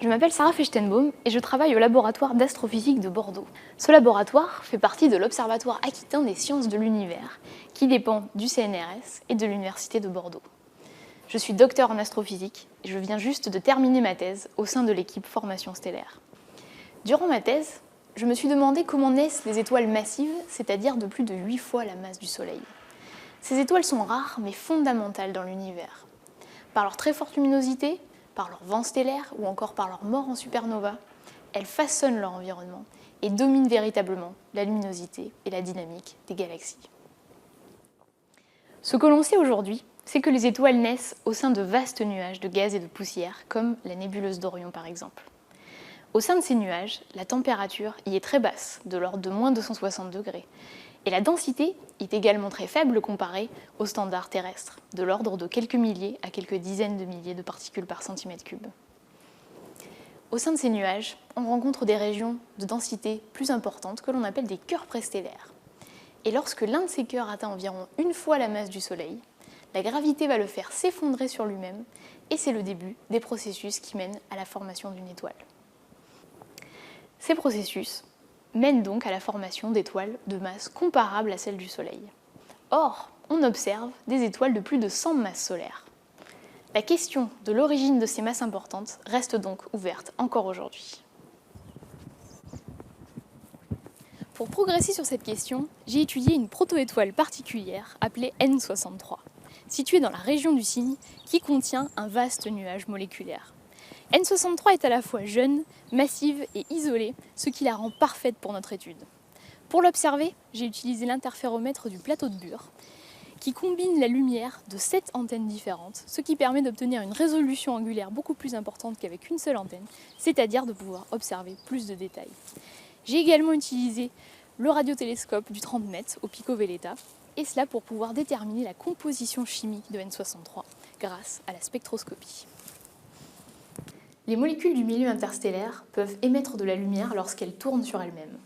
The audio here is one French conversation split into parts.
Je m'appelle Sarah Fechtenbaum et je travaille au laboratoire d'astrophysique de Bordeaux. Ce laboratoire fait partie de l'Observatoire Aquitain des sciences de l'univers, qui dépend du CNRS et de l'Université de Bordeaux. Je suis docteur en astrophysique et je viens juste de terminer ma thèse au sein de l'équipe Formation stellaire. Durant ma thèse, je me suis demandé comment naissent les étoiles massives, c'est-à-dire de plus de 8 fois la masse du Soleil. Ces étoiles sont rares mais fondamentales dans l'univers. Par leur très forte luminosité, par leur vent stellaire ou encore par leur mort en supernova, elles façonnent leur environnement et dominent véritablement la luminosité et la dynamique des galaxies. Ce que l'on sait aujourd'hui, c'est que les étoiles naissent au sein de vastes nuages de gaz et de poussière, comme la nébuleuse d'Orion par exemple. Au sein de ces nuages, la température y est très basse, de l'ordre de moins 260 degrés, et la densité est également très faible comparée aux standards terrestres, de l'ordre de quelques milliers à quelques dizaines de milliers de particules par centimètre cube. Au sein de ces nuages, on rencontre des régions de densité plus importantes que l'on appelle des cœurs préstellaires. Et lorsque l'un de ces cœurs atteint environ une fois la masse du Soleil, la gravité va le faire s'effondrer sur lui-même, et c'est le début des processus qui mènent à la formation d'une étoile. Ces processus mènent donc à la formation d'étoiles de masse comparable à celle du Soleil. Or, on observe des étoiles de plus de 100 masses solaires. La question de l'origine de ces masses importantes reste donc ouverte encore aujourd'hui. Pour progresser sur cette question, j'ai étudié une protoétoile particulière appelée N63, située dans la région du Cygne qui contient un vaste nuage moléculaire. N63 est à la fois jeune, massive et isolée, ce qui la rend parfaite pour notre étude. Pour l'observer, j'ai utilisé l'interféromètre du plateau de Bure, qui combine la lumière de 7 antennes différentes, ce qui permet d'obtenir une résolution angulaire beaucoup plus importante qu'avec une seule antenne, c'est-à-dire de pouvoir observer plus de détails. J'ai également utilisé le radiotélescope du 30 mètres au Pico Veleta, et cela pour pouvoir déterminer la composition chimique de N63 grâce à la spectroscopie. Les molécules du milieu interstellaire peuvent émettre de la lumière lorsqu'elles tournent sur elles-mêmes.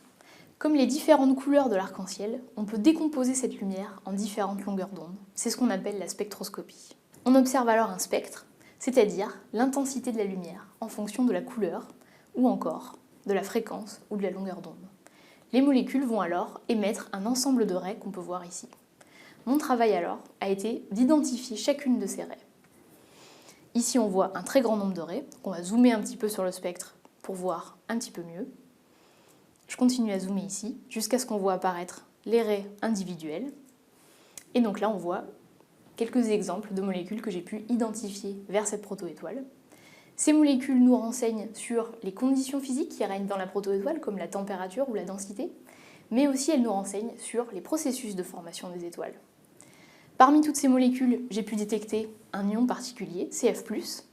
Comme les différentes couleurs de l'arc-en-ciel, on peut décomposer cette lumière en différentes longueurs d'onde. C'est ce qu'on appelle la spectroscopie. On observe alors un spectre, c'est-à-dire l'intensité de la lumière en fonction de la couleur ou encore de la fréquence ou de la longueur d'onde. Les molécules vont alors émettre un ensemble de raies qu'on peut voir ici. Mon travail alors a été d'identifier chacune de ces raies. Ici, on voit un très grand nombre de raies. On va zoomer un petit peu sur le spectre pour voir un petit peu mieux. Je continue à zoomer ici jusqu'à ce qu'on voit apparaître les raies individuelles. Et donc là, on voit quelques exemples de molécules que j'ai pu identifier vers cette protoétoile. Ces molécules nous renseignent sur les conditions physiques qui règnent dans la protoétoile, comme la température ou la densité, mais aussi elles nous renseignent sur les processus de formation des étoiles. Parmi toutes ces molécules, j'ai pu détecter un ion particulier, CF+.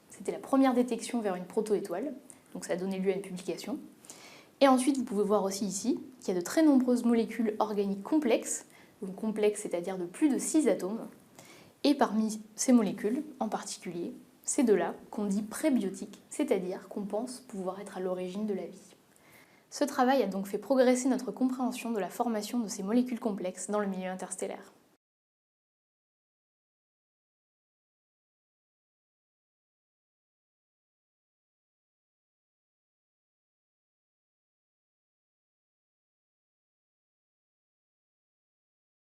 C'était la première détection vers une protoétoile, donc ça a donné lieu à une publication. Et ensuite, vous pouvez voir aussi ici qu'il y a de très nombreuses molécules organiques complexes, donc complexes, c'est-à-dire de plus de 6 atomes. Et parmi ces molécules, en particulier, c'est de là qu'on dit prébiotiques, c'est-à-dire qu'on pense pouvoir être à l'origine de la vie. Ce travail a donc fait progresser notre compréhension de la formation de ces molécules complexes dans le milieu interstellaire.